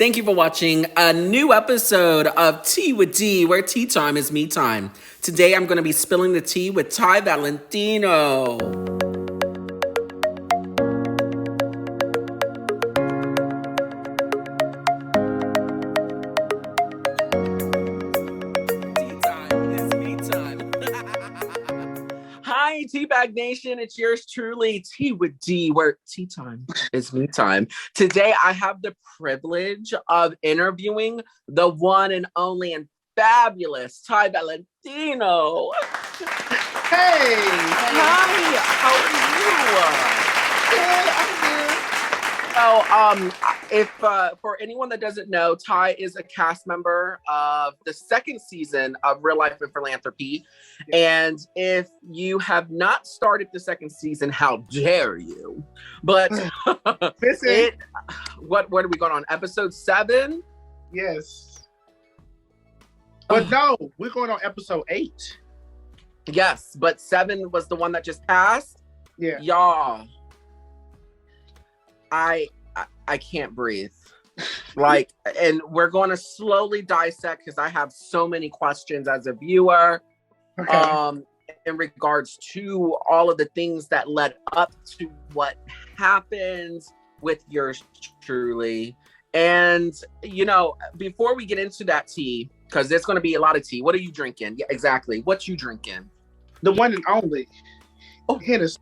Thank you for watching a new episode of Tea with D, where tea time is me time. Today I'm going to be spilling the tea with Ty Valentino. Hi, Teabag Nation. It's yours truly, Tea with D, where tea time is me time. Today, I have the privilege of interviewing the one and only and fabulous Ty Valentino. Hey! Hi, how are you? Good, I'm good. If for anyone that doesn't know, Ty is a cast member of the second season of Real Life and Philanthropy. And if you have not started the second season, how dare you? But what are we going on? Episode 7? Yes. But no, we're going on episode 8. Yes, but 7 was the one that just passed. Yeah. Y'all, I can't breathe. Like, and we're going to slowly dissect because I have so many questions as a viewer. Okay. In regards to all of the things that led up to what happens with yours truly. And, you know, before we get into that tea, because there's going to be a lot of tea. What are you drinking? Yeah, exactly. What you drinking? The one and only. Oh, Hennessy.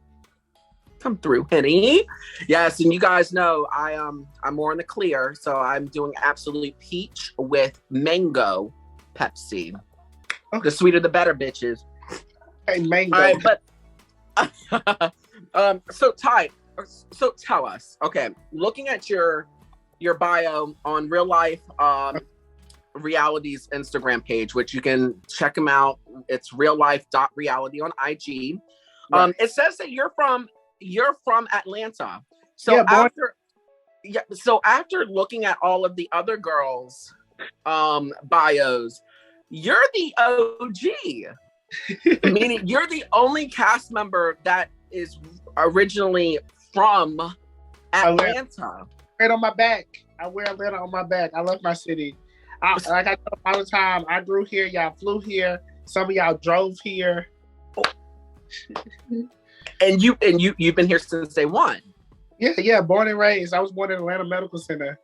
Come through, Henny. Yes, and you guys know I'm more in the clear, so I'm doing absolute peach with mango Pepsi. Okay. The sweeter the better, bitches. Hey, mango. All right, but so Ty, so tell us, okay, looking at your bio on Real Life Reality's Instagram page, which you can check them out. It's reallife.reality on IG. Right. It says that you're from Atlanta. So yeah, after looking at all of the other girls' bios, you're the OG. Meaning you're the only cast member that is originally from Atlanta. Right on my back. I wear Atlanta on my back. I love my city. Like I tell all the time, I grew here, y'all flew here, some of y'all drove here. And you've been here since day one. Yeah, born and raised. I was born at Atlanta Medical Center.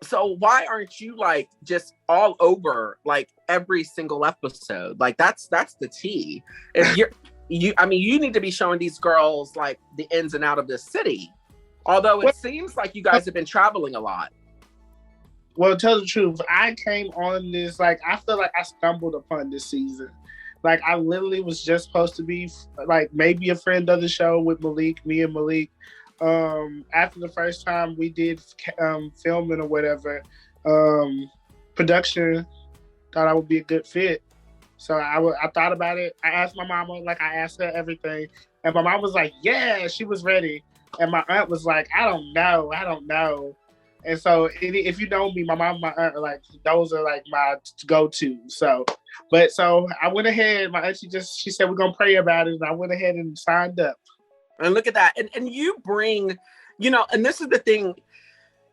So why aren't you like just all over like every single episode? Like that's the tea. If you need to be showing these girls like the ins and out of this city. Although it seems like you guys have been traveling a lot. Well, to tell the truth, I came on this, like, I feel like I stumbled upon this season. Like, I literally was just supposed to be, like, maybe a friend of the show with Malik, me and Malik. After the first time we did filming or whatever, production thought I would be a good fit. So I thought about it. I asked my mama, like, I asked her everything. And my mom was like, yeah, she was ready. And my aunt was like, I don't know. And so if you know me, my mom and my aunt are like, those are like my go-to. So I went ahead, my aunt, she said, we're going to pray about it. And I went ahead and signed up. And look at that. And you bring, you know, and this is the thing,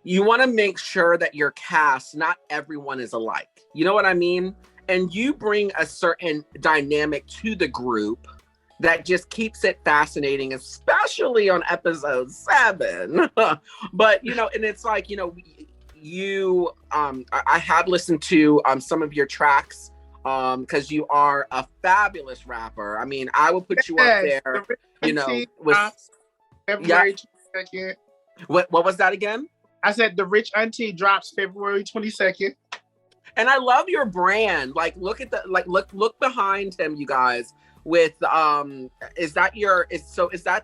you want to make sure that your cast, not everyone is alike. You know what I mean? And you bring a certain dynamic to the group that just keeps it fascinating, especially on episode 7. But, you know, and it's like, you know, I have listened to some of your tracks because you are a fabulous rapper. I mean, I would put you up there, you know, with February 22nd. What was that again? I said the Rich Auntie drops February 22nd. And I love your brand. Like, look at look behind him, you guys. With is that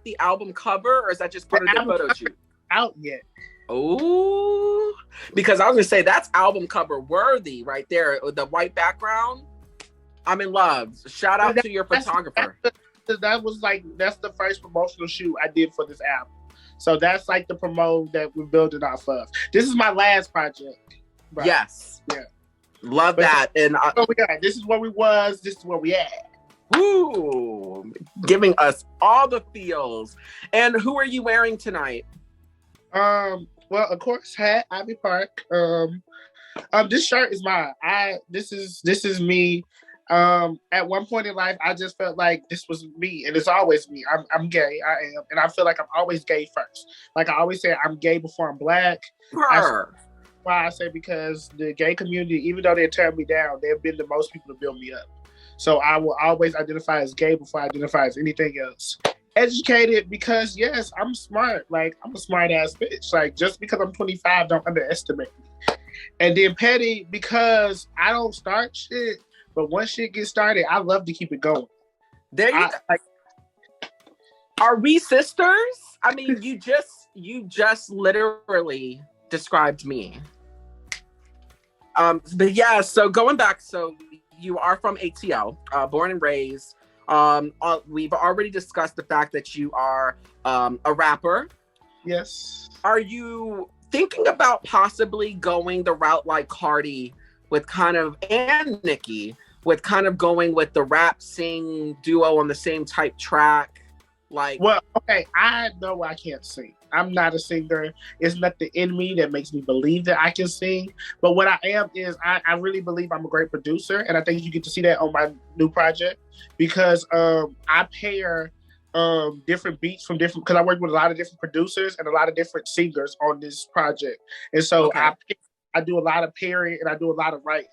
the album cover or is that just part of the photo shoot? Out yet? Oh, because I was gonna say that's album cover worthy right there with the white background. I'm in love. Shout out to your photographer. That's the first promotional shoot I did for this album. So that's like the promo that we're building off of. This is my last project. Right? Yes. Yeah. Love that. And this is where we was. This is where we at. Woo! Giving us all the feels. And who are you wearing tonight? Well, of course, hat, Ivy Park. This shirt is mine. This is me. At one point in life, I just felt like this was me, and it's always me. I'm gay. I am, and I feel like I'm always gay first. Like I always say, I'm gay before I'm black. Why I say because the gay community, even though they tear me down, they've been the most people to build me up. So I will always identify as gay before I identify as anything else. Educated because yes, I'm smart. Like I'm a smart ass bitch. Like just because I'm 25, don't underestimate me. And then petty because I don't start shit, but once shit gets started, I love to keep it going. There you go. Like, are we sisters? I mean, you just literally described me. But yeah, so going back, so you are from ATL, born and raised. We've already discussed the fact that you are a rapper. Yes. Are you thinking about possibly going the route like Cardi with kind of, and Nicki, with kind of going with the rap sing duo on the same type track? Like, well, okay, I know I can't sing. I'm not a singer. It's nothing in me that makes me believe that I can sing. But what I am is I really believe I'm a great producer. And I think you get to see that on my new project because I pair different beats from different, because I work with a lot of different producers and a lot of different singers on this project. And so okay. I do a lot of pairing and I do a lot of writing.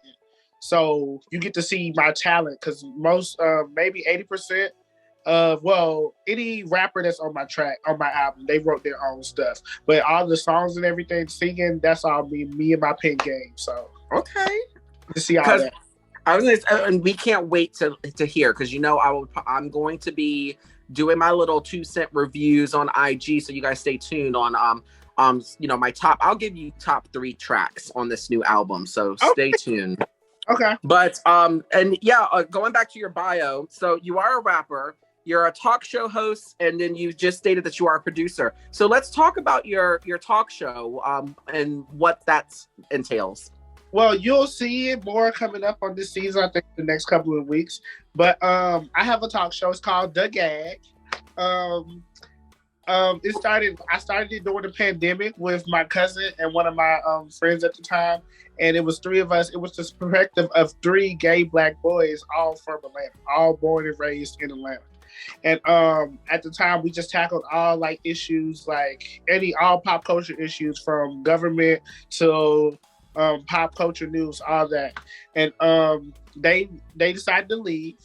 So you get to see my talent because most, maybe 80%, any rapper that's on my track, on my album, they wrote their own stuff. But all the songs and everything, singing, that's all me and my pen game. So okay, to see all that. And we can't wait to hear because I'm going to be doing my little 2-cent reviews on IG, so you guys stay tuned on my top. I'll give you top 3 tracks on this new album, so stay tuned. Okay. But going back to your bio, so you are a rapper. You're a talk show host, and then you just stated that you are a producer. So let's talk about your talk show and what that entails. Well, you'll see it more coming up on this season, I think, the next couple of weeks. But I have a talk show. It's called The Gag. I started it during the pandemic with my cousin and one of my friends at the time. And it was 3 of us. It was the perspective of 3 gay Black boys, all from Atlanta, all born and raised in Atlanta. And at the time, we just tackled all like issues, like all pop culture issues, from government to pop culture news, all that. And they decided to leave,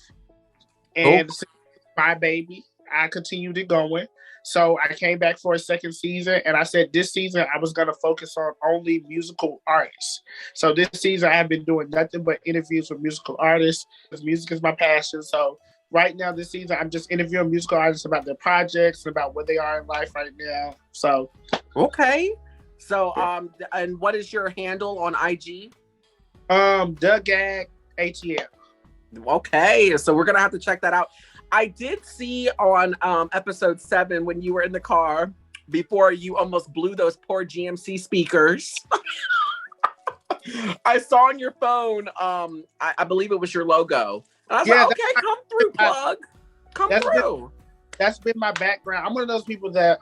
and my baby, I continued it going. So I came back for a second season, and I said this season I was going to focus on only musical artists. So this season I have been doing nothing but interviews with musical artists, because music is my passion. So right now this season I'm just interviewing musical artists about their projects and about where they are in life right now. So okay. So and what is your handle on IG? The Gag ATL. Okay, so we're gonna have to check that out. I did see on episode 7 when you were in the car before you almost blew those poor GMC speakers. I saw on your phone, I believe it was your logo. And I was like, okay, come through, plug. Come through. That's been my background. I'm one of those people that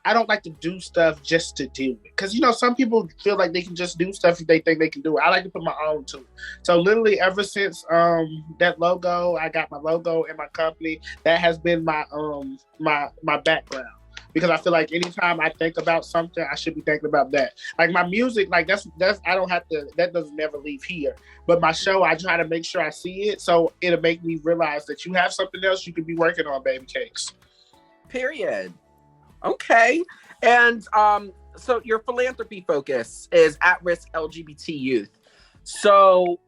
I don't like to do stuff just to do it. Because, some people feel like they can just do stuff if they think they can do it. I like to put my own to it. So literally ever since that logo, I got my logo in my company, that has been my my background. Because I feel like anytime I think about something, I should be thinking about that. Like my music, like that's I don't have to, that doesn't never leave here. But my show, I try to make sure I see it, so it'll make me realize that you have something else you could be working on, baby cakes. Period. Okay. And so your philanthropy focus is at-risk LGBT youth. So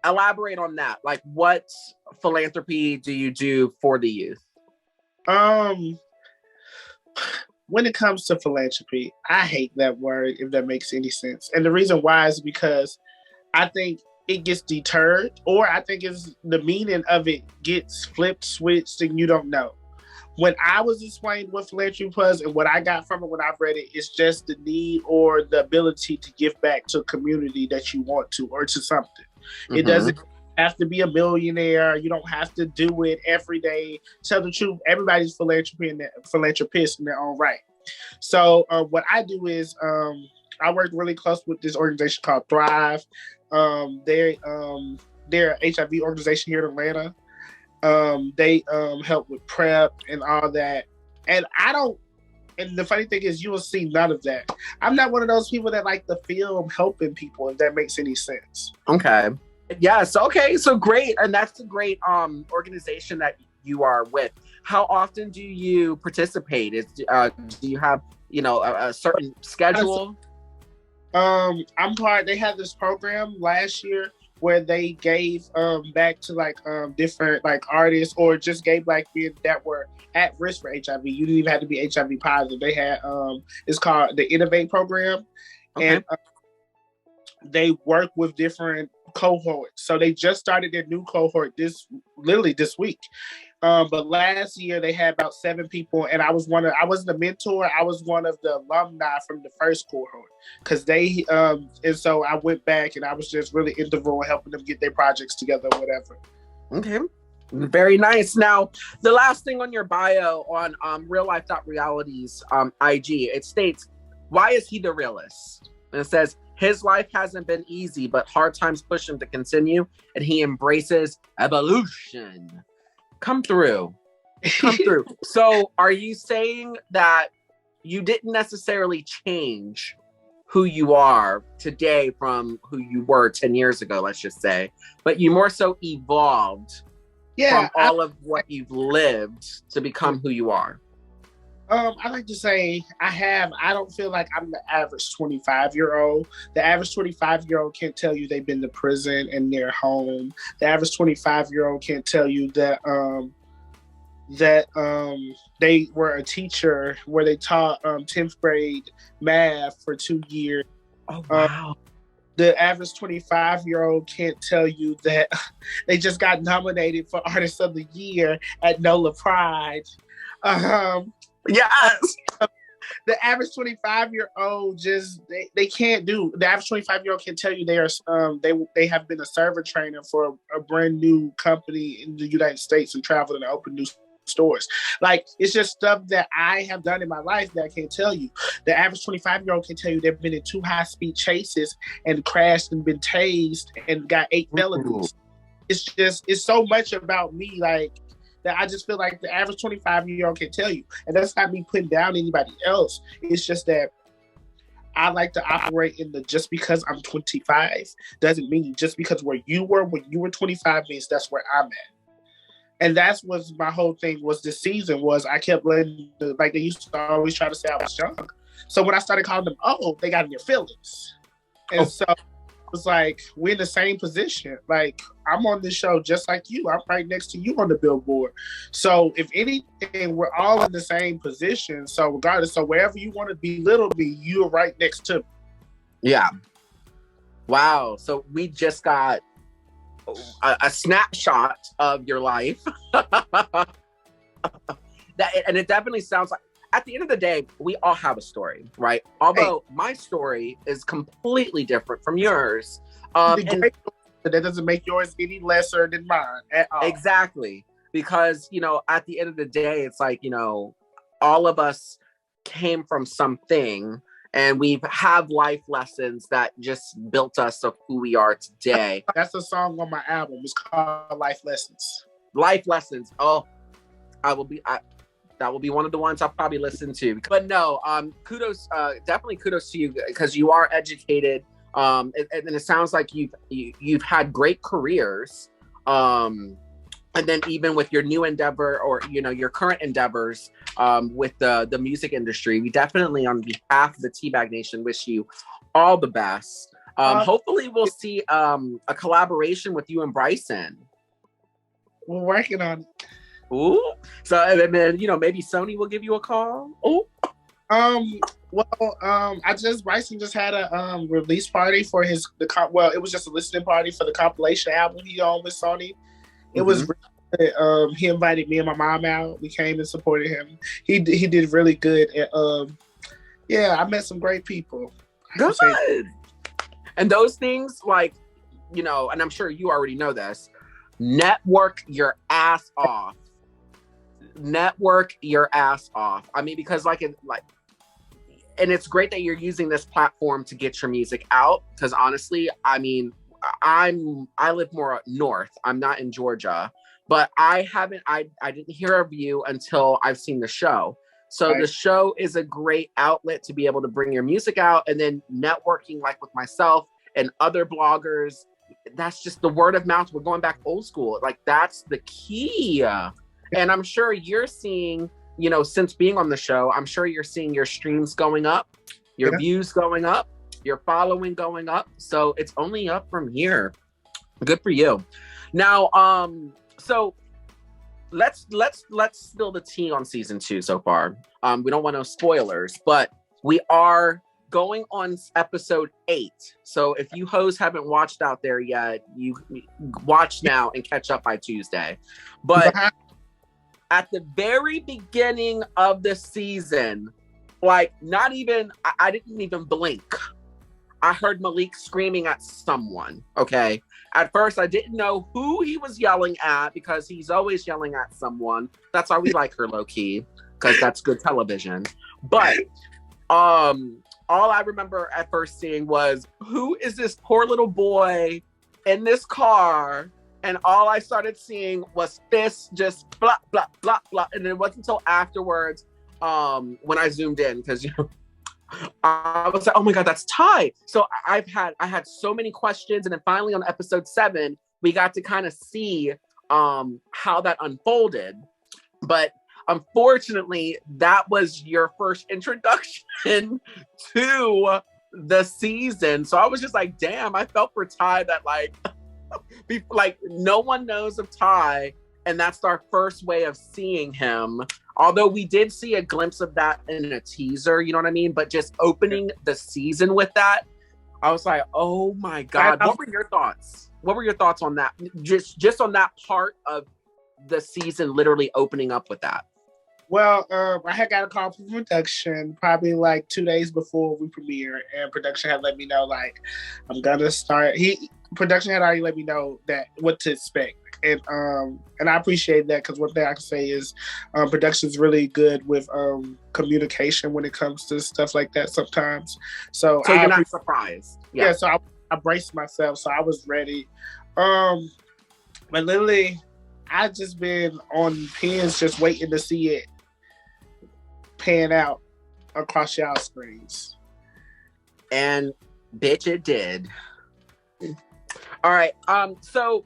elaborate on that. Like, what philanthropy do you do for the youth? When it comes to philanthropy, I hate that word, if that makes any sense. And the reason why is because I think it gets deterred, or I think it's the meaning of it gets flipped, switched, and you don't know. When I was explained what philanthropy was and what I got from it when I've read it, it's just the need or the ability to give back to a community that you want to, or to something. Mm-hmm. It doesn't have to be a millionaire. You don't have to do it every day. Tell the truth, everybody's philanthropist in their own right. So what I do is I work really close with this organization called Thrive. They're an HIV organization here in Atlanta. They help with PrEP and all that. And and the funny thing is you will see none of that. I'm not one of those people that like the film helping people, if that makes any sense. Okay. Yes. Okay. So great. And that's a great organization that you are with. How often do you participate? Do you have, a certain schedule? They had this program last year where they gave back to different artists, or just gave black men that were at risk for HIV. You didn't even have to be HIV positive. They had it's called the Innovate program. Okay. And they work with different cohorts. So they just started their new cohort this week. But last year they had about 7 people, and I wasn't a mentor. I was one of the alumni from the first cohort, because and so I went back and I was just really integral in helping them get their projects together or whatever. Okay. Very nice. Now, the last thing on your bio on reallife.realities IG, it states, why is he the realist? And it says, his life hasn't been easy, but hard times push him to continue, and he embraces evolution. Come through. So are you saying that you didn't necessarily change who you are today from who you were 10 years ago, let's just say, but you more so evolved from all of what you've lived to become who you are? I like to say I don't feel like I'm the average 25-year-old. The average 25-year-old can't tell you they've been to prison and they're home. The average 25-year-old can't tell you that they were a teacher where they taught 10th grade math for 2 years. Oh, wow. The average 25-year-old can't tell you that they just got nominated for Artist of the Year at NOLA Pride. Yes. The average 25-year-old they can't do. The average 25-year-old can tell you they have been a server trainer for a brand new company in the United States and traveled and opened new stores. It's just stuff that I have done in my life that I can't tell you. The average 25-year-old can tell you they've been in 2 high-speed chases and crashed and been tased and got 8 felonies. It's so much about me, that I just feel like the average 25-year-old can tell you. And that's not me putting down anybody else. It's just that I like to operate in the just because I'm 25 doesn't mean just because where you were when you were 25 means that's where I'm at. And that's what my whole thing was this season was I kept letting they used to always try to say I was young. So when I started calling them, they got in their feelings. And so it was we're in the same position. I'm on this show just like you. I'm right next to you on the billboard. So if anything, we're all in the same position. So regardless, wherever you want to belittle me, you're right next to me. Yeah. Wow. So we just got a snapshot of your life. And it definitely sounds like, at the end of the day, we all have a story, right? Although my story is completely different from yours. And that doesn't make yours any lesser than mine at all. Exactly. Because, at the end of the day, it's all of us came from something, and we have life lessons that just built us of who we are today. That's a song on my album. It's called Life Lessons. Life Lessons. Oh, that will be one of the ones I'll probably listen to. But no, definitely kudos to you, because you are educated. And it sounds like you've had great careers. And then even with your new endeavor, or your current endeavors with the music industry, we definitely, on behalf of the Teabag Nation, wish you all the best. Hopefully we'll see a collaboration with you and Bryson. We're working on it. Ooh. So maybe Sony will give you a call. Ooh. Bryson just had a release party for it was just a listening party for the compilation album he owned with Sony. It was he invited me and my mom out. We came and supported him. He did really good. And I met some great people. Good. And those things, and I'm sure you already know this, network your ass off. Network your ass off. I mean, because and it's great that you're using this platform to get your music out. Because honestly, I mean, I live more north. I'm not in Georgia, but I didn't hear of you until I've seen the show. So the show is a great outlet to be able to bring your music out, and then networking like with myself and other bloggers. That's just the word of mouth. We're going back old school. Like, that's the key. And I'm sure you're seeing, you know, since being on the show, I'm sure you're seeing your streams going up, your views going up, your following going up. So it's only up from here. Good for you. Now, so let's spill the tea on season 2 so far. We don't want no spoilers, but we are going on episode 8. So if you hoes haven't watched out there yet, you watch now and catch up by Tuesday. But at the very beginning of the season, like, not even, I didn't even blink, I heard Malik screaming at someone, okay? At first, I didn't know who he was yelling at, because he's always yelling at someone. That's why we like her, low-key, because that's good television. But all I remember at first seeing was, who is this poor little boy in this car? And all I started seeing was fists just blah, blah, blah, blah. And it wasn't until afterwards, when I zoomed in, because, you know, I was like, oh my God, that's Ty. So I had so many questions. And then finally on episode 7, we got to kind of see how that unfolded. But unfortunately, that was your first introduction to the season. So I was just like, damn, I felt for Ty that like no one knows of Ty, and that's our first way of seeing him. Although we did see a glimpse of that in a teaser, you know what I mean? But just opening the season with that, I was like, oh my God. What were your thoughts? What were your thoughts on that? Just on that part of the season, literally opening up with that. Well, I had got a call from production probably like 2 days before we premiered, and production had let me know, like, I'm gonna start. Production had already let me know that what to expect, and I appreciate that, because one thing I can say is production is really good with communication when it comes to stuff like that sometimes. So you're not surprised. Yeah. So I braced myself, so I was ready. But literally, I just been on pins just waiting to see it pan out across y'all screens. And bitch, it did. All right. So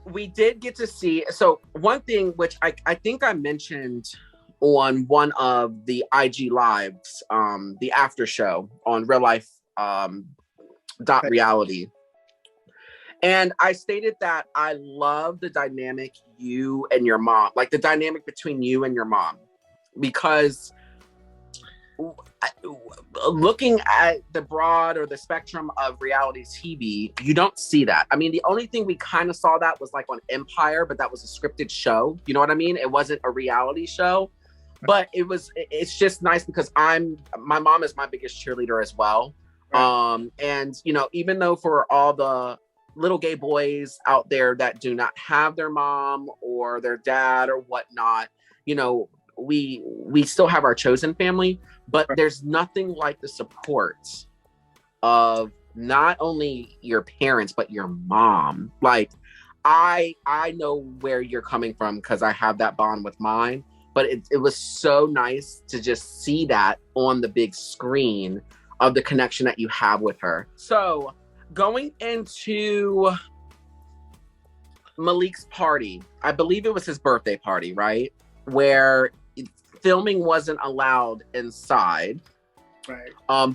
we did get to see, so one thing which I think I mentioned on one of the IG lives, the after show on real life .reality. And I stated that I love the dynamic you and your mom, like the dynamic between you and your mom, because looking at the broad or the spectrum of reality TV, you don't see that. I mean, the only thing we kind of saw that was like on Empire, but that was a scripted show. You know what I mean? It wasn't a reality show, but it's just nice because my mom is my biggest cheerleader as well. And, you know, even though for all the little gay boys out there that do not have their mom or their dad or whatnot, you know, we still have our chosen family, but there's nothing like the support of not only your parents, but your mom. Like, I know where you're coming from because I have that bond with mine, but it was so nice to just see that on the big screen of the connection that you have with her. So going into Malik's party, I believe it was his birthday party, right? Where filming wasn't allowed inside. Right.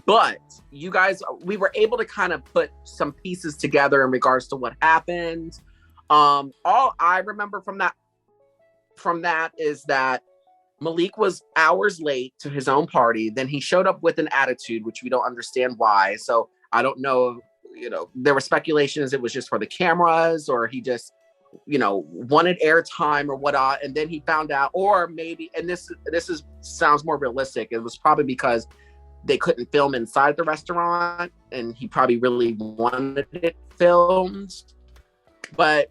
But you guys, we were able to kind of put some pieces together in regards to what happened. All I remember from that is that Malik was hours late to his own party. Then he showed up with an attitude, which we don't understand why. So I don't know, you know, there were speculations it was just for the cameras, or he just, you know, wanted airtime or whatnot. And then he found out, or maybe, and this sounds more realistic, it was probably because they couldn't film inside the restaurant and he probably really wanted it filmed. But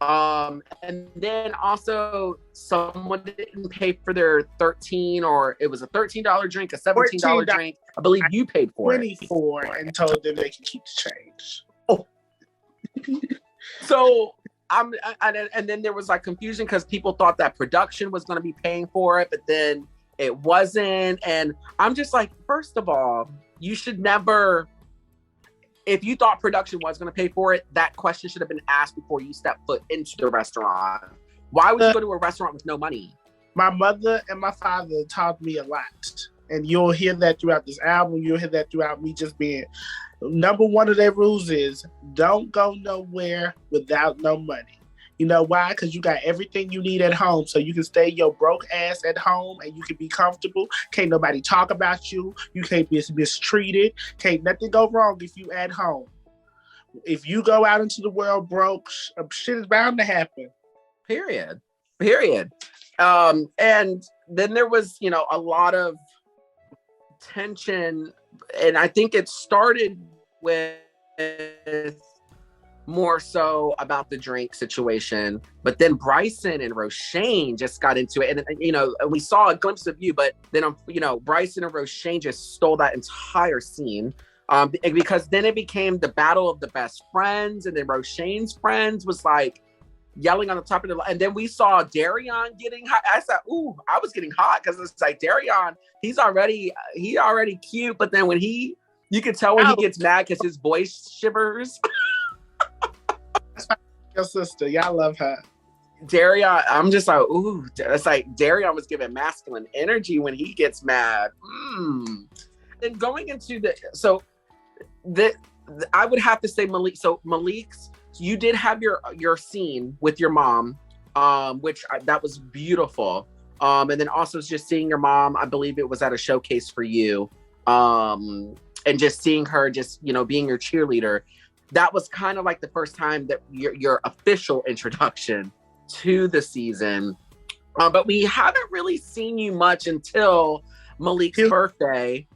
And then also someone didn't pay for their 13, or it was a $13 drink, a $17 $14. drink. I believe you paid for it. 24 and told them they can keep the change. Oh. So and then there was like confusion because people thought that production was going to be paying for it, but then it wasn't. And I'm just like, first of all, you should never, if you thought production was going to pay for it, that question should have been asked before you step foot into the restaurant. Why would you go to a restaurant with no money? My mother and my father taught me a lot. And you'll hear that throughout this album. You'll hear that throughout me just being. Number one of their rules is don't go nowhere without no money. You know why? Because you got everything you need at home. So you can stay your broke ass at home and you can be comfortable. Can't nobody talk about you. You can't be mistreated. Can't nothing go wrong if you at home. If you go out into the world broke, shit is bound to happen. Period. And then there was, a lot of tension, and I think it started with more so about the drink situation, but then Bryson and Roshane just got into it, and we saw a glimpse of you, but then Bryson and Roshane just stole that entire scene, because then it became the battle of the best friends, and then Roshane's friends was like yelling on the top of the, and then we saw Darion getting hot. I said, ooh, I was getting hot because it's like Darion, he already cute, but then when you can tell when he gets mad because his voice shivers. That's your sister. Y'all love her. Darion, I'm just like, ooh, it's like Darion was giving masculine energy when he gets mad. And going into I would have to say Malik. So Malik's, you did have your scene with your mom, which that was beautiful. And then also just seeing your mom, I believe it was at a showcase for you. And just seeing her being your cheerleader. That was kind of like the first time that your official introduction to the season. But we haven't really seen you much until Malik's birthday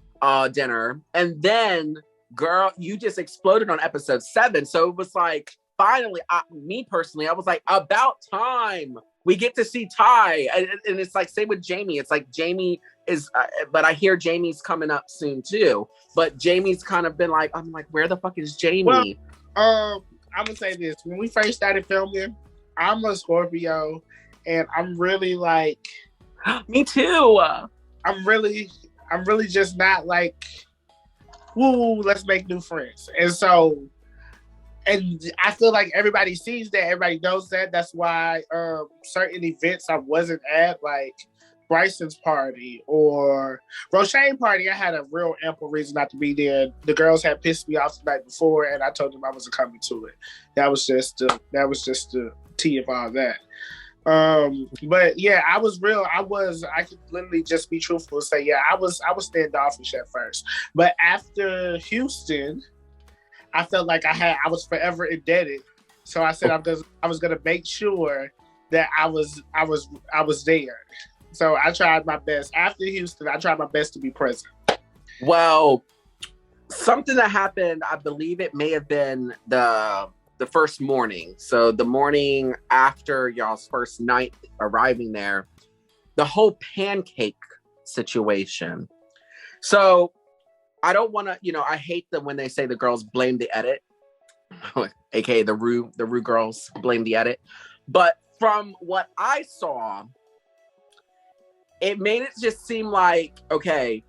dinner. And then, girl, you just exploded on episode 7. So it was like, finally, me personally, I was like, about time we get to see Ty. And it's like, same with Jamie. It's like Jamie is, but I hear Jamie's coming up soon too. But Jamie's kind of been like, I'm like, where the fuck is Jamie? Well, I'm gonna say this. When we first started filming, I'm a Scorpio, and I'm really like, me too. I'm really just not like, woo, let's make new friends. And so, and I feel like everybody sees that, everybody knows that. That's why certain events I wasn't at, like Bryson's party or Roshane party, I had a real ample reason not to be there. The girls had pissed me off the night before, and I told them I wasn't coming to it. That was just the tea of all that. But yeah, I could literally just be truthful and say, yeah, I was standoffish at first. But after Houston, I felt like I was forever indebted. So I said I was gonna make sure that I was there. So I tried my best. After Houston, I tried my best to be present. Well, something that happened, I believe it may have been the first morning. So the morning after y'all's first night arriving there, the whole pancake situation. So I don't want to, I hate them when they say the girls blame the edit, aka the Rue girls blame the edit. But from what I saw, it made it just seem like, okay,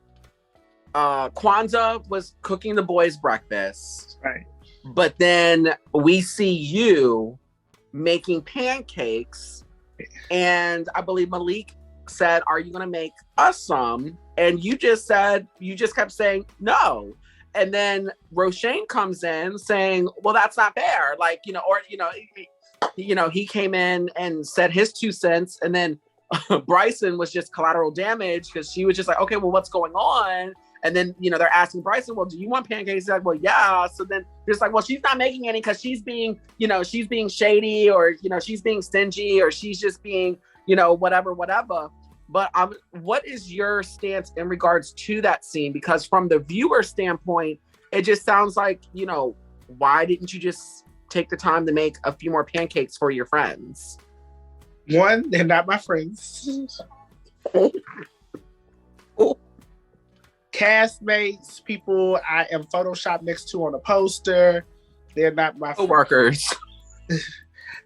Kwanzaa was cooking the boys breakfast. Right. But then we see you making pancakes. And I believe Malik said, are you going to make us some? And you just kept saying no. And then Roshane comes in saying, well, that's not fair. Like, he came in and said his 2 cents. And then Bryson was just collateral damage because she was just like, okay, well, what's going on? And then, they're asking Bryson, well, do you want pancakes? He's like, well, yeah. So then just like, well, she's not making any because she's being shady, or, she's being stingy, or she's just being, whatever. But what is your stance in regards to that scene? Because from the viewer standpoint, it just sounds like, why didn't you just take the time to make a few more pancakes for your friends? One, they're not my friends. Castmates, people I am photoshopped next to on a poster, they're not my co-workers.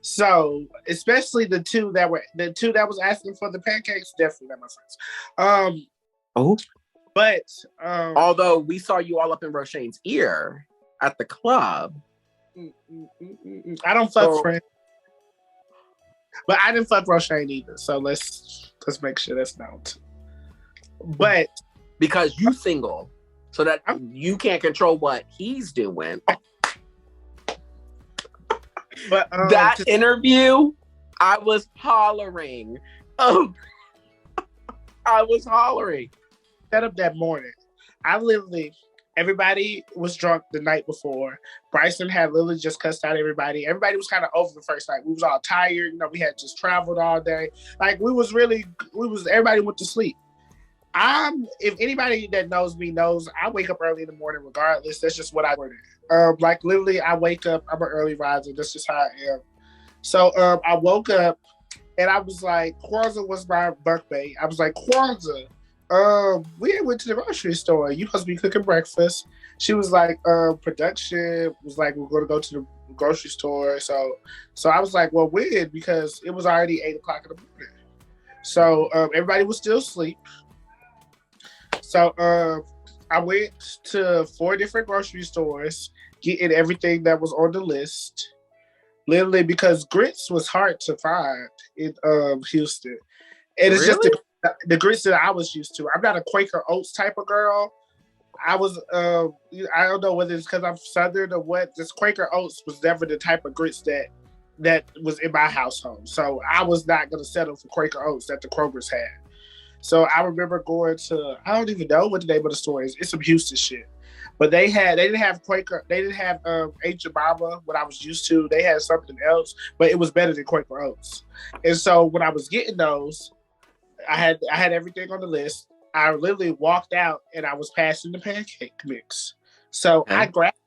So, especially the two that was asking for the pancakes, definitely not my friends. But although we saw you all up in Roshane's ear at the club. I don't fuck friends. But I didn't fuck Roshane either. So let's make sure that's known. But because you single, so that you can't control what he's doing. But that interview, I was hollering. Oh, I was hollering. Set up that morning. Everybody was drunk the night before. Bryson had literally just cussed out everybody. Everybody was kind of over the first night. We was all tired. You know, we had just traveled all day. Like everybody went to sleep. If anybody that knows me knows, I wake up early in the morning regardless. That's just what I do. Like literally I wake up, I'm an early riser. That's just how I am. So I woke up and I was like, Kwanzaa was my birthday. I was like, Kwanzaa, we went to the grocery store. You supposed to be cooking breakfast. She was like, production was like, we're going to go to the grocery store. So I was like, well, when? Because it was already 8:00 in the morning. So everybody was still asleep. So I went to 4 different grocery stores, getting everything that was on the list. Literally because grits was hard to find in Houston. And it's just the grits that I was used to. I'm not a Quaker Oats type of girl. I was, I don't know whether it's because I'm Southern or what. This Quaker Oats was never the type of grits that was in my household. So I was not going to settle for Quaker Oats that the Kroger's had. So I remember going to, I don't even know what the name of the store is. It's some Houston shit. But they didn't have Aunt Jemima, what I was used to. They had something else, but it was better than Quaker Oats. And so when I was getting those, I had everything on the list. I literally walked out and I was passing the pancake mix. So I grabbed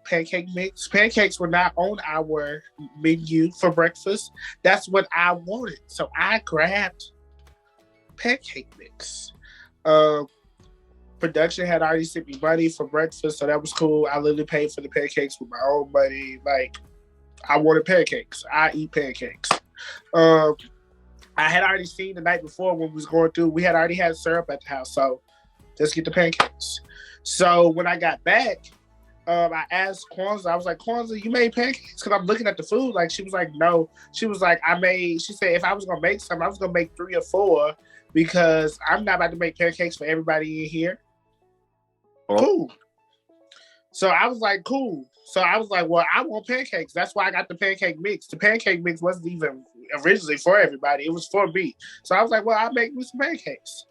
pancake mix. Pancakes were not on our menu for breakfast. That's what I wanted. So I grabbed pancake mix. Production had already sent me money for breakfast, so that was cool. I literally paid for the pancakes with my own money. Like, I wanted pancakes. I eat pancakes. I had already seen the night before when we was going through, we had already had syrup at the house, so let's get the pancakes. So when I got back, I asked Kwanzaa, I was like, Kwanzaa, you made pancakes? Because I'm looking at the food. Like, she was like, no. She was like, she said, if I was going to make some, I was going to make 3 or 4 because I'm not about to make pancakes for everybody in here. Cool. So I was like, cool. So I was like, well, I want pancakes. That's why I got the pancake mix. The pancake mix wasn't even originally for everybody. It was for me. So I was like, well, I'll make me some pancakes.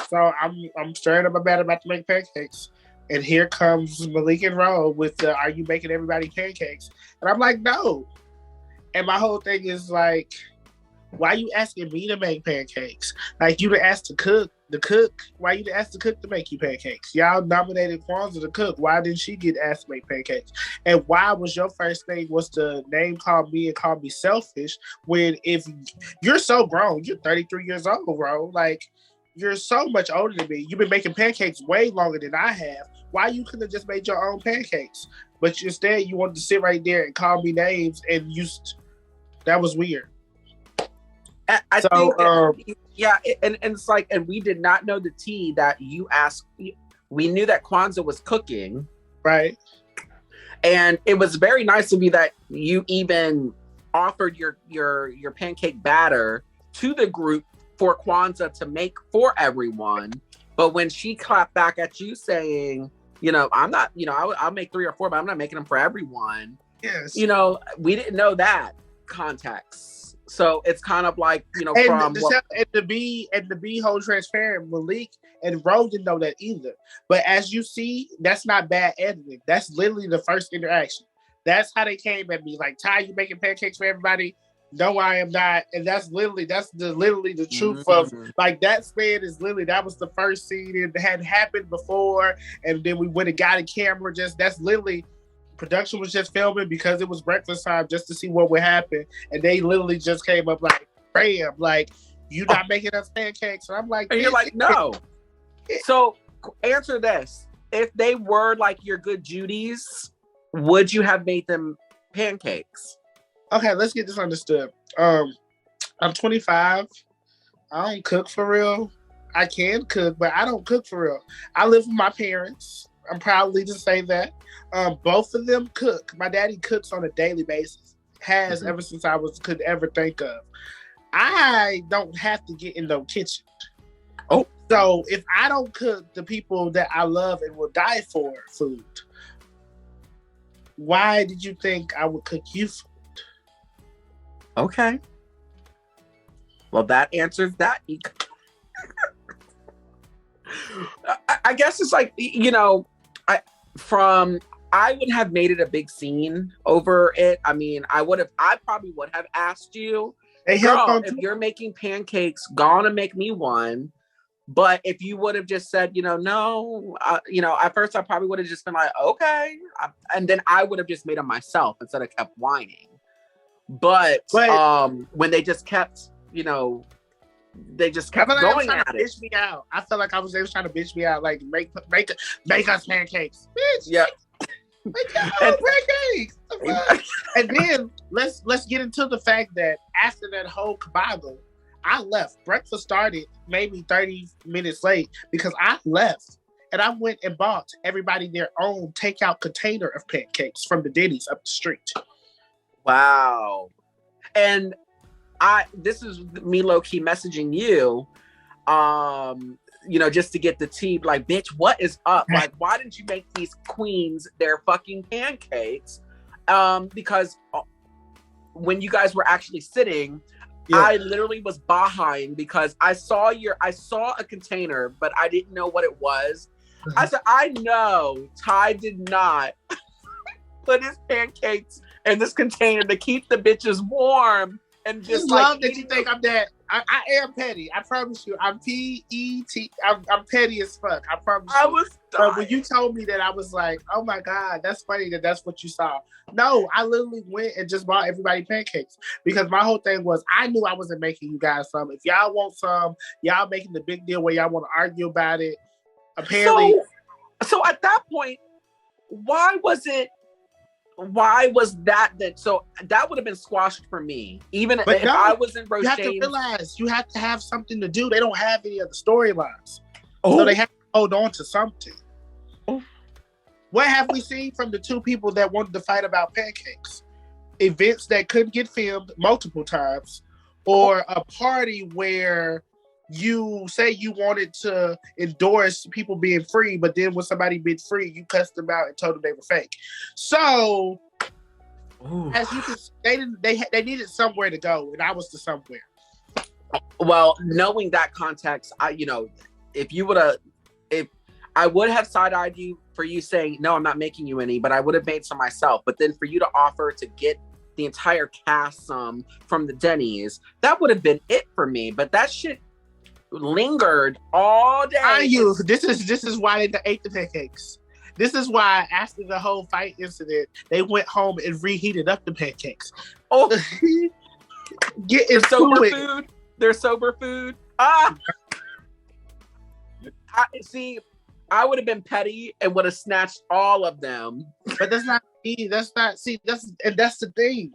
So I'm stirring up about to make pancakes. And here comes Malik and Ro with the, are you making everybody pancakes? And I'm like, no. And my whole thing is like, why are you asking me to make pancakes? Like, you done asked the cook. Why you didn't ask the cook to make you pancakes? Y'all nominated Kwanzaa to cook. Why didn't she get asked to make pancakes? And why was your first thing was to name call me and call me selfish when if you're so grown, you're 33 years old, bro. Like, you're so much older than me. You've been making pancakes way longer than I have. Why you couldn't have just made your own pancakes? But instead, you wanted to sit right there and call me names, and that was weird. I think, and it's like, and we did not know the tea that you asked. We knew that Kwanzaa was cooking, right? And it was very nice of you that you even offered your pancake batter to the group for Kwanzaa to make for everyone. But when she clapped back at you saying, I'm not, I'll make 3 or 4, but I'm not making them for everyone. Yes. We didn't know that context. So it's kind of like, to be whole transparent, Malik and Ro didn't know that either. But as you see, that's not bad editing. That's literally the first interaction. That's how they came at me. Like, Ty, you making pancakes for everybody? No, I am not. And that's literally the truth of, like, that span is literally, that was the first scene. It hadn't happened before. And then we went and got a camera. That's literally production was just filming because it was breakfast time just to see what would happen. And they literally just came up like, bam, like, you not making us pancakes. And I'm like, and you're like, no. So answer this. If they were like your good Judies, would you have made them pancakes? Okay, let's get this understood. I'm 25. I don't cook for real. I can cook, but I don't cook for real. I live with my parents. I'm proudly to say that. Both of them cook. My daddy cooks on a daily basis. Has ever since I could ever think of. I don't have to get in no kitchen. Oh. So if I don't cook the people that I love and will die for food, why did you think I would cook you food? Okay. Well, that answers that. I guess it's like, you know, I would have made it a big scene over it. I mean, I probably would have asked you, girl, if you're making pancakes, gonna make me one. But if you would have just said, you know, no, you know, at first I probably would have just been like, okay. And then I would have just made them myself instead of kept whining. But when they just kept, you know, they just kept going at it. Bitch me out. I felt like they was trying to bitch me out. Like, make us pancakes. Bitch. Yeah. Make us pancakes. And then let's get into the fact that after that whole kabobble, I left. Breakfast started maybe 30 minutes late because I left. And I went and bought everybody their own takeout container of pancakes from the Denny's up the street. Wow. And this is me low-key messaging you, you know, just to get the tea, like, bitch, what is up? Like, why didn't you make these queens their fucking pancakes? Because when you guys were actually sitting, I literally was behind because I saw a container, but I didn't know what it was. I said, I know Ty did not put his pancakes in this container to keep the bitches warm. And just love that you think I'm that. I am petty. I promise you. I'm PET. I'm petty as fuck. I promise you. I was dying. But when you told me that, I was like, oh my God, that's funny that that's what you saw. No, I literally went and just bought everybody pancakes because my whole thing was I knew I wasn't making you guys some. If y'all want some, y'all making the big deal where y'all want to argue about it. Apparently. So at that point, why was that so that would have been squashed for me, even if I was in Roche. You have to realize you have to have something to do. They don't have any other storylines, so they have to hold on to something. What have we seen from the two people that wanted to fight about pancakes? Events that couldn't get filmed multiple times, or a party where you say you wanted to endorse people being free, but then when somebody been free, you cussed them out and told them they were fake. So, as you can, they needed somewhere to go, and I was the somewhere. Well, knowing that context, if I would have side-eyed you for you saying, no, I'm not making you any, but I would have made some myself. But then for you to offer to get the entire cast some from the Denny's, that would have been it for me. But that shit lingered all day. This is why they ate the pancakes. This is why after the whole fight incident, they went home and reheated up the pancakes. Oh, get into sober it. Food. They're sober food. I would have been petty and would have snatched all of them. But that's not me. That's the thing.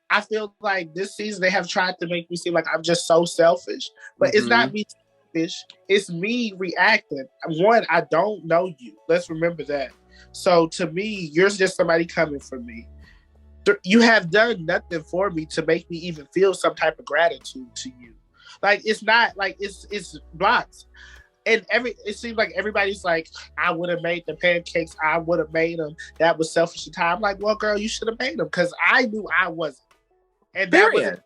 I feel like this season they have tried to make me seem like I'm just so selfish, but it's not me selfish. It's me reacting. One, I don't know you. Let's remember that. So to me, you're just somebody coming for me. You have done nothing for me to make me even feel some type of gratitude to you. Like, it's not like it's blocks. And it seems like everybody's like, I would have made the pancakes. I would have made them. That was selfish time. I'm like, well, girl, you should have made them because I knew I wasn't. And that was,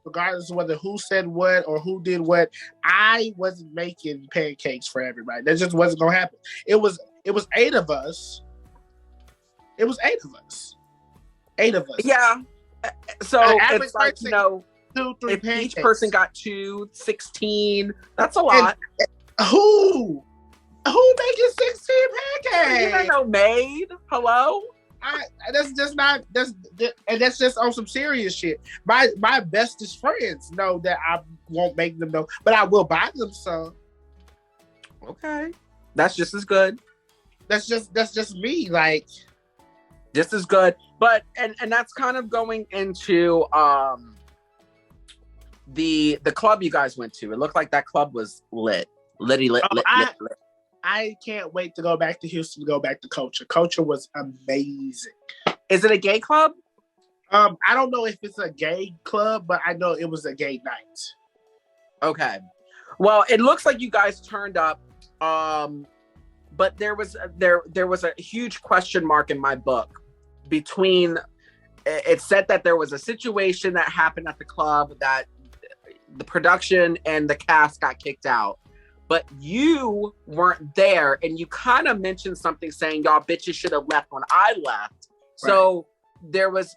regardless of whether who said what or who did what, I wasn't making pancakes for everybody. That just wasn't gonna happen. It was 8 of us. It was 8 of us. 8 of us. Yeah. So it's like, 2, 3 if pancakes. Each person got 2, 16. That's a lot. And who making 16 pancakes? You don't know maid. Hello. That's just not and that's just on some serious shit. My bestest friends know that I won't make them know, but I will buy them some. Okay, that's just as good. That's just me, like just as good. But and that's kind of going into the club you guys went to. It looked like that club was lit. Lit. I can't wait to go back to Houston to go back to Culture. Culture was amazing. Is it a gay club? I don't know if it's a gay club, but I know it was a gay night. Okay. Well, it looks like you guys turned up. But there was a huge question mark in my book between. It said that there was a situation that happened at the club that the production and the cast got kicked out. But you weren't there, and you kind of mentioned something saying y'all bitches should have left when I left. Right. So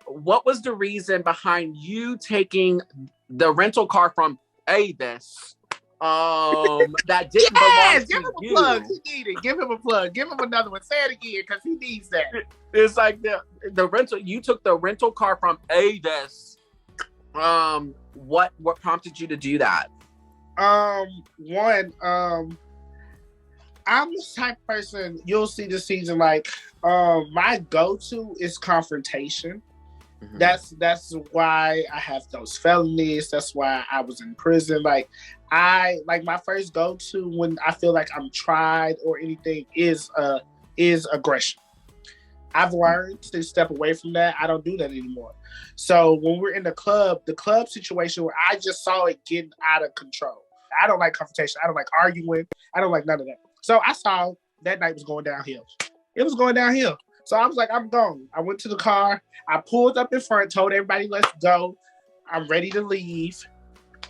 what was the reason behind you taking the rental car from Avis that didn't belong to give him you? A plug. He needed it. Give him a plug. Give him another one. Say it again, because he needs that. It's like the rental. You took the rental car from Avis. What prompted you to do that? One, I'm the type of person you'll see this season. Like, my go-to is confrontation. Mm-hmm. That's why I have those felonies. That's why I was in prison. Like my first go-to when I feel like I'm tried or anything is aggression. I've learned to step away from that. I don't do that anymore. So when we're in the club situation where I just saw it getting out of control. I don't like confrontation. I don't like arguing. I don't like none of that. So I saw that night was going downhill. It was going downhill. So I was like, I'm gone. I went to the car. I pulled up in front, told everybody, let's go. I'm ready to leave.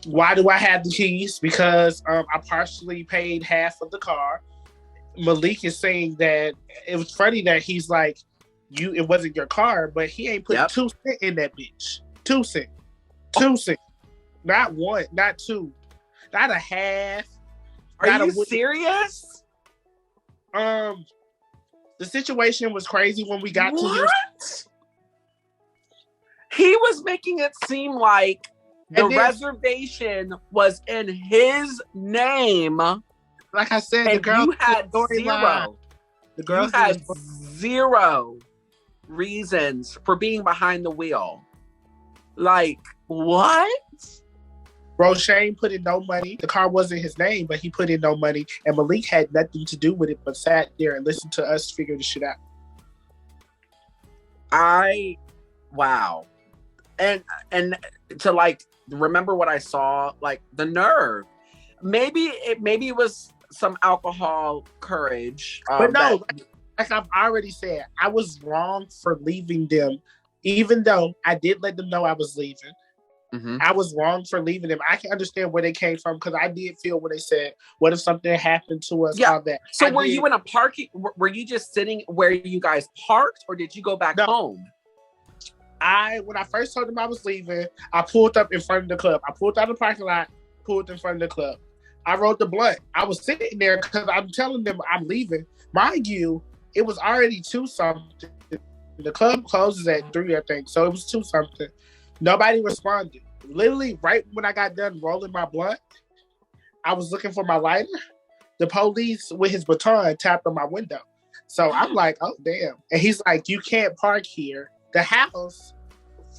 Why do I have the keys? Because I partially paid half of the car. Malik is saying that it was funny that he's like, it wasn't your car, but he ain't put 2 cents in that bitch. 2 cents. 2 cents. Not one, not two. Not a half. Are you serious? The situation was crazy when we got to Houston. He was making it seem like the reservation was in his name. Like I said, the girl had zero. The girl had zero reasons for being behind the wheel. Like, what? Roshane put in no money. The car wasn't his name, but he put in no money. And Malik had nothing to do with it, but sat there and listened to us figure this shit out. Wow. And to like remember what I saw, like the nerve. Maybe it was some alcohol courage. But no, like I've already said, I was wrong for leaving them, even though I did let them know I was leaving. Mm-hmm. I was wrong for leaving them. I can understand where they came from because I did feel when they said, "What if something happened to us?" Yeah. All that. So were you in a parking? Were you just sitting where you guys parked, or did you go back home? When I first told them I was leaving, I pulled up in front of the club. I pulled out of the parking lot, pulled in front of the club. I rolled the blunt. I was sitting there because I'm telling them I'm leaving. Mind you, it was already 2-something. The club closes at 3, I think. So it was 2-something. Nobody responded. Literally, right when I got done rolling my blunt, I was looking for my lighter. The police, with his baton, tapped on my window. So I'm like, oh, damn. And he's like, you can't park here. The house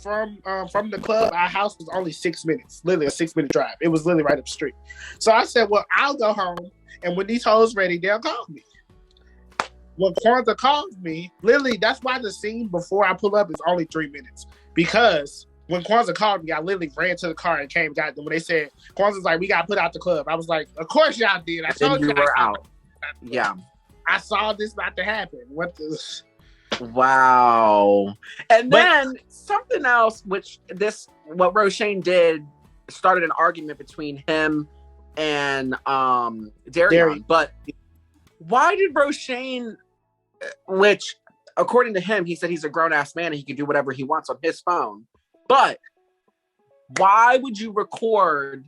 from the club, our house was only 6 minutes. Literally a 6-minute drive. It was literally right up the street. So I said, well, I'll go home. And when these hoes ready, they'll call me. When Kwanzaa calls me, literally, that's why the scene before I pull up is only 3 minutes. Because when Kwanzaa called me, I literally ran to the car and came, got them. When they said, Kwanzaa's like, we got put out the club. I was like, of course y'all did. I told you were out. Yeah. I saw this about to happen. What the... Wow. And then something else, what Roshane did started an argument between him and Darion. But why did Roshane, which according to him, he said he's a grown-ass man and he can do whatever he wants on his phone. But why would you record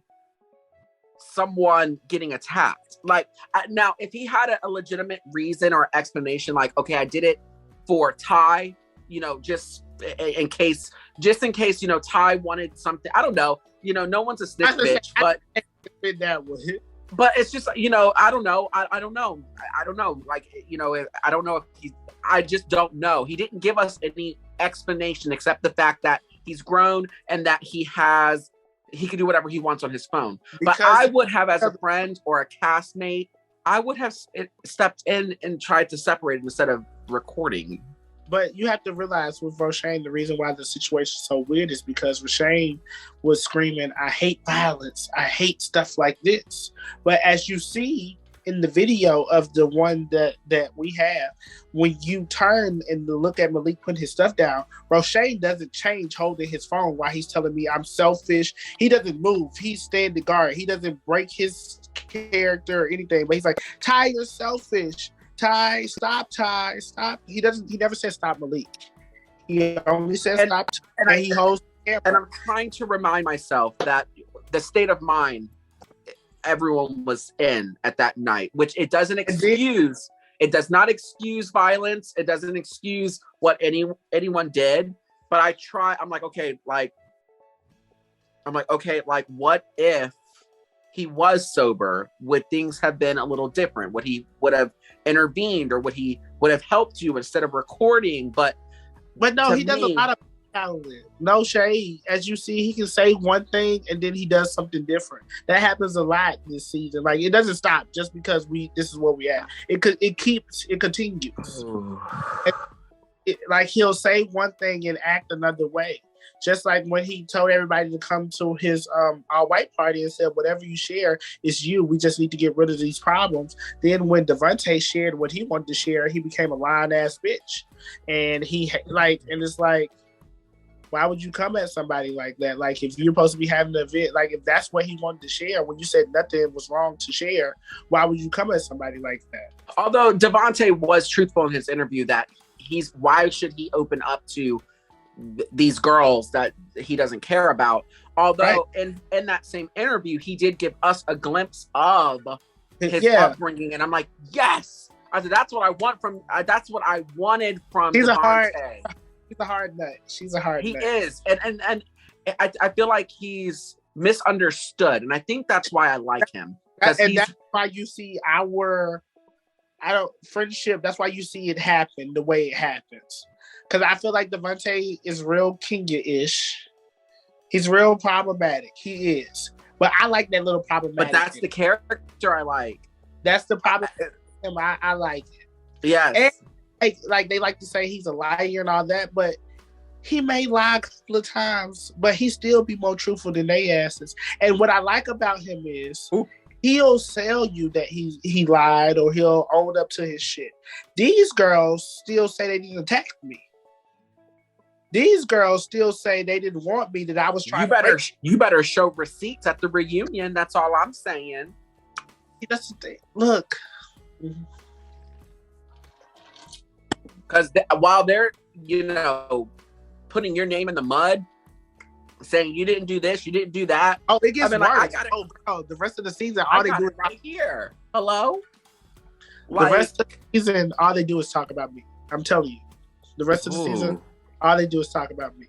someone getting attacked? Like, now, if he had a legitimate reason or explanation, like, okay, I did it for Ty, just in case, Ty wanted something. I don't know. No one's a snitch bitch, but that way. But it's just, I don't know. I don't know. I don't know. Like, I don't know if I just don't know. He didn't give us any explanation except the fact that he's grown and that he can do whatever he wants on his phone. But I would have, as a friend or a castmate, I would have stepped in and tried to separate him instead of recording. But you have to realize with Roshane, the reason why the situation is so weird is because Roshane was screaming, I hate violence. I hate stuff like this. But as you see in the video of the one that we have, when you turn and look at Malik putting his stuff down, Roshane doesn't change holding his phone while he's telling me I'm selfish. He doesn't move. He's standing guard. He doesn't break his character or anything. But he's like, Ty, you're selfish. Ty, stop, Ty, stop. He never says stop Malik. He only says stop, and he holds the camera. And I'm trying to remind myself that the state of mind everyone was in at that night, which it doesn't excuse. It does not excuse violence. It doesn't excuse what anyone did. But I'm like, okay, what if he was sober? Would things have been a little different? Would he would have intervened, or would he would have helped you instead of recording? But no, he does a lot of talent. No shade. As you see, he can say one thing and then he does something different. That happens a lot this season. Like, it doesn't stop just because this is where we at. It continues. Like, he'll say one thing and act another way. Just like when he told everybody to come to his all-white party and said, whatever you share is you. We just need to get rid of these problems. Then when Devontae shared what he wanted to share, he became a lying-ass bitch. And it's like, why would you come at somebody like that? Like, if you're supposed to be having an event, like, if that's what he wanted to share, when you said nothing was wrong to share, why would you come at somebody like that? Although Devontae was truthful in his interview that why should he open up to these girls that he doesn't care about? Although in that same interview, he did give us a glimpse of his upbringing, and I'm like, yes. I said, that's what I want that's what I wanted from Devontae. He's a hard nut. She's a hard nut. He is, and I feel like he's misunderstood, and I think that's why I like him. That's why you see friendship. That's why you see it happen the way it happens. Because I feel like Devontae is real Kenya-ish. He's real problematic. He is. But I like that little problematic. But that's the character I like. That's the problem. I like it. Yes. And like they like to say he's a liar and all that, but he may lie a couple of times, but he still be more truthful than they asses. And what I like about him is he'll sell you that he lied, or he'll own up to his shit. These girls still say they didn't attack me. These girls still say they didn't want me, that I was trying You better show receipts at the reunion. That's all I'm saying. That's the thing. Look. Because while they're, putting your name in the mud, saying you didn't do this, you didn't do that. Oh, it gets worse. I got it. Oh, bro, the rest of the season, all they do is right here. Hello? The rest of the season, all they do is talk about me. I'm telling you. The rest of the season, all they do is talk about me.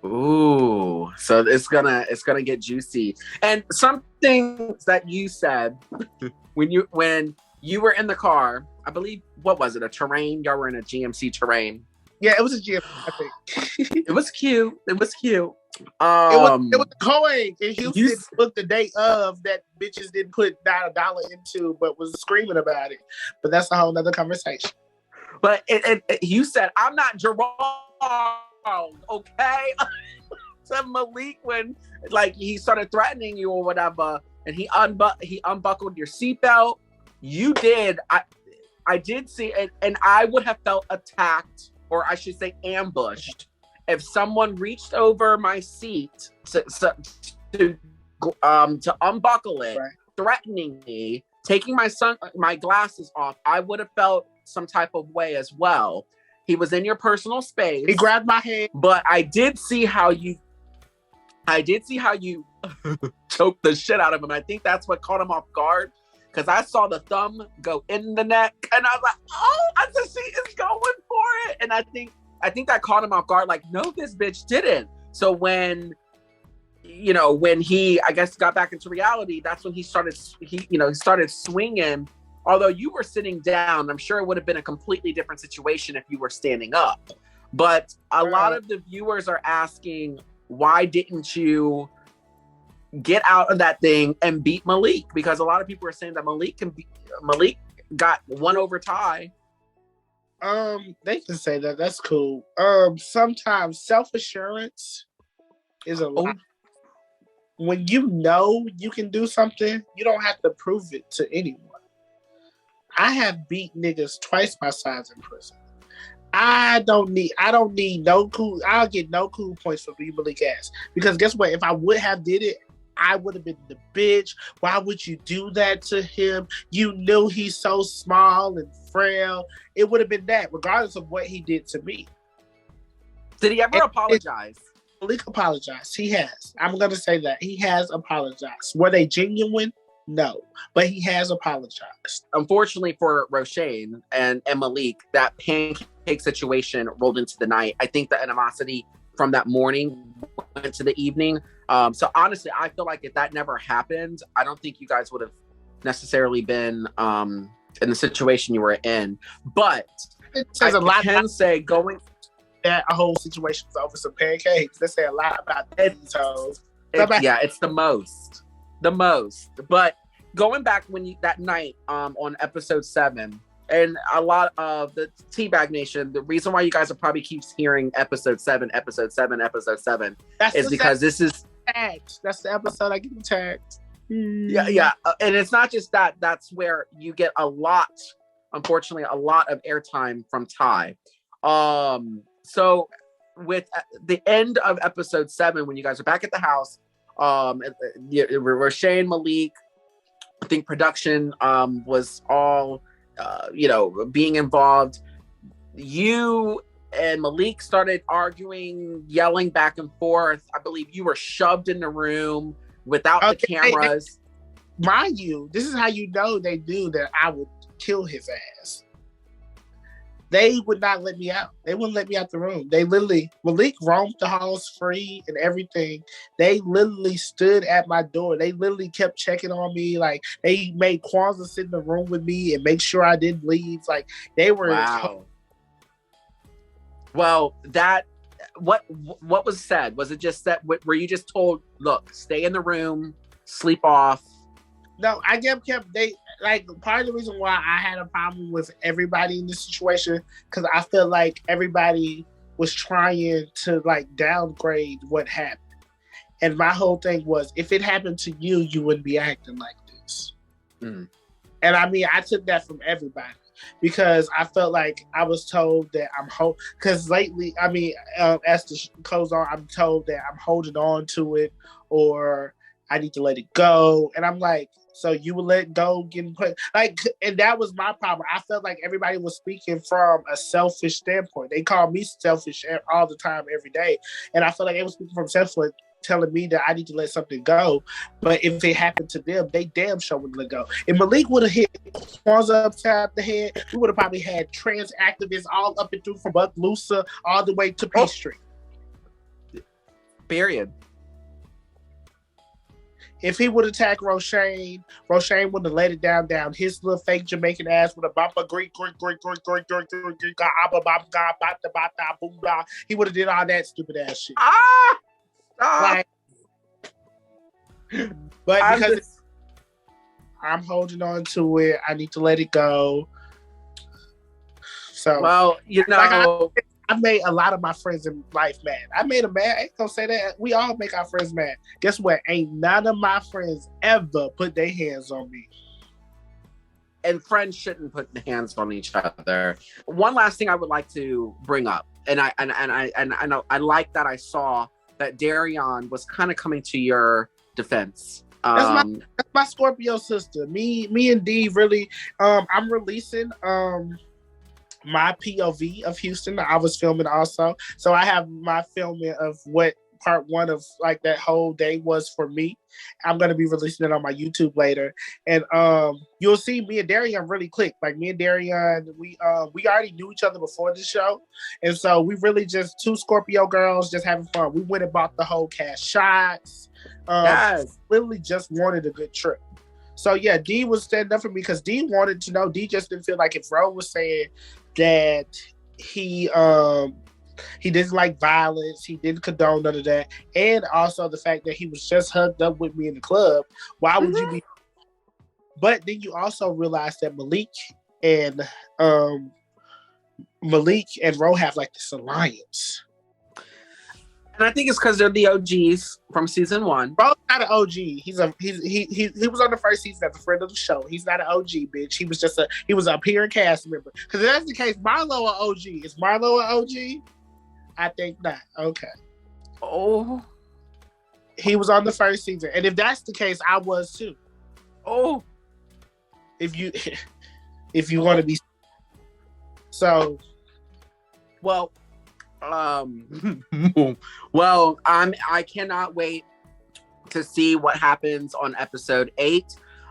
Ooh, so it's gonna get juicy. And some things that you said when you were in the car, I believe, what was it? A Terrain? Y'all were in a GMC Terrain. Yeah, it was a GMC, I think. It was cute. It was cute. It was coin in Houston. Booked the day of that bitches didn't put $1 into, but was screaming about it. But that's a whole nother conversation. But you said, I'm not Jerome, okay? To Malik when he started threatening you or whatever, and he unbuckled your seatbelt. You did. I did see it, and I would have felt attacked, or I should say ambushed, if someone reached over my seat to unbuckle it, threatening me, taking my glasses off. I would have felt some type of way as well. He was in your personal space. He grabbed my hand, but I did see how you choked the shit out of him. I think that's what caught him off guard, because I saw the thumb go in the neck, and I was like, "Oh, I just see it's going for it." And I think I think that caught him off guard. Like, no, this bitch didn't. So when he, I guess, got back into reality, that's when he started swinging. Although you were sitting down, I'm sure it would have been a completely different situation if you were standing up. But a lot of the viewers are asking, why didn't you get out of that thing and beat Malik? Because a lot of people are saying that Malik got one over Ty. They can say that. That's cool. Sometimes self-assurance is a lot. When you know you can do something, you don't have to prove it to anyone. I have beat niggas twice my size in prison. I don't need no cool. I'll get no cool points for beating Malik ass. Because guess what? If I would have did it, I would have been the bitch. Why would you do that to him? You knew he's so small and frail. It would have been that, regardless of what he did to me. Did he ever apologize? Malik apologized. He has. I'm going to say that. He has apologized. Were they genuine? No. But he has apologized. Unfortunately for Roshane and Malik, that pancake situation rolled into the night. I think the animosity from that morning went to the evening. So honestly, I feel like if that never happened, I don't think you guys would have necessarily been in the situation you were in. But it says a lot. Can say going that a whole situation was over some pancakes. They say a lot about that. So it's the most. But going back that night on episode 7, and a lot of the Teabag Nation, the reason why you guys are probably keeps hearing episode 7 is because this is tagged. That's the episode I get tagged. Yeah. And it's not just that. That's where you get unfortunately, a lot of airtime from Ty. So with the end of episode 7, when you guys are back at the house, Roshane, Malik, I think production was all, being involved. You and Malik started arguing, yelling back and forth. I believe you were shoved in the room without the cameras. Mind you, this is how you know they knew that I would kill his ass. They would not let me out. They wouldn't let me out the room. Malik roamed the halls free and everything. They literally stood at my door. They literally kept checking on me. Like, they made Kwanzaa sit in the room with me and make sure I didn't leave. Like, they were... Wow. Well, what was said? Was it just that, were you just told, look, stay in the room, sleep off? No, I kept part of the reason why I had a problem with everybody in this situation, because I feel like everybody was trying to downgrade what happened. And my whole thing was, if it happened to you, you wouldn't be acting like this. And I mean, I took that from everybody, because I felt like I was told that because lately, I mean, as the goes on, I'm told that I'm holding on to it, or I need to let it go. And I'm like, so you would let go, getting put and that was my problem. I felt like everybody was speaking from a selfish standpoint. They call me selfish all the time, every day. And I felt like they were speaking from selfish, telling me that I need to let something go. But if it happened to them, they damn sure would let go. If Malik would have hit Kwanzaa upside the head, we would have probably had trans activists all up and through from Bucklusa all the way to Peace Street. Period. If he would attack Roshane would have let it down his little fake Jamaican ass with a bumper Greek, he would have did all that stupid ass shit. But because I'm holding on to it, I need to let it go. So, well, I made a lot of my friends in life mad. I made them mad. I ain't gonna say that. We all make our friends mad. Guess what? Ain't none of my friends ever put their hands on me. And friends shouldn't put their hands on each other. One last thing I would like to bring up, and I know I like that I saw that Darion was kind of coming to your defense. That's my Scorpio sister. Me and Dee really. I'm releasing my POV of Houston. I was filming also, so I have my filming of what part one of like that whole day was for me. I'm gonna be releasing it on my YouTube later, and you'll see me and Darian really click. Like me and Darian, we already knew each other before the show, and so we really just two Scorpio girls just having fun. We went and bought the whole cast shots. Yes, literally just wanted a good trip. So yeah, D was standing up for me because D wanted to know. D just didn't feel like if Ro was saying that he didn't like violence, he didn't condone none of that, and also the fact that he was just hugged up with me in the club. Why would you be? But then you also realize that Malik and Ro have like this alliance. and I think it's because they're the OGs from season 1. Bro's not an OG. He was on the first season as a friend of the show. He's not an OG, bitch. He was a appearing cast member. Because if that's the case, Marlo an OG. Is Marlo an OG? I think not. Okay. Oh. He was on the first season. And if that's the case, I was too. Oh. If you want to be so well, I cannot wait to see what happens on episode 8.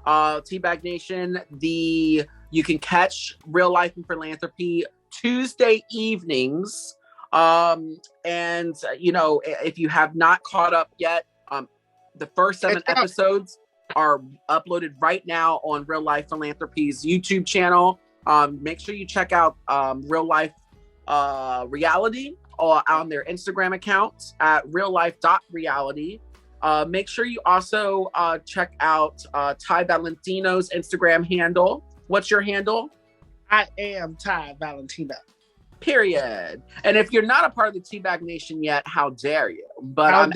Teabag Nation, you can catch Real Life and Philanthropy Tuesday evenings. And if you have not caught up yet, the first 7 episodes are uploaded right now on Real Life Philanthropy's YouTube channel. Make sure you check out Real Life Reality on their Instagram account at reallife.reality. Make sure you also check out Ty Valentino's Instagram handle. What's your handle? I am Ty Valentino. Period. And if you're not a part of the Teabag Nation yet, how dare you? But I'm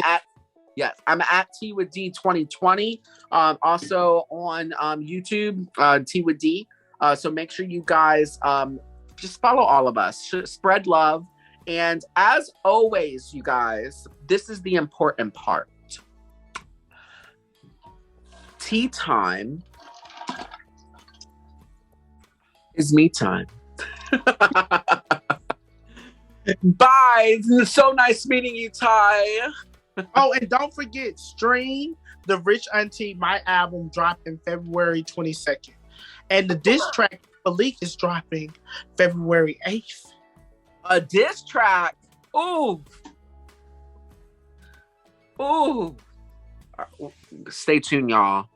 at T with D 2020. Also on YouTube, T with D. So make sure you guys just follow all of us. Spread love. And as always, you guys, this is the important part. Tea time is me time. Bye. It's so nice meeting you, Ty. Oh, and don't forget, stream The Rich Auntie, my album, dropping February 22nd. And the diss track, Malik, is dropping February 8th. A diss track? Ooh. Ooh. Stay tuned, y'all.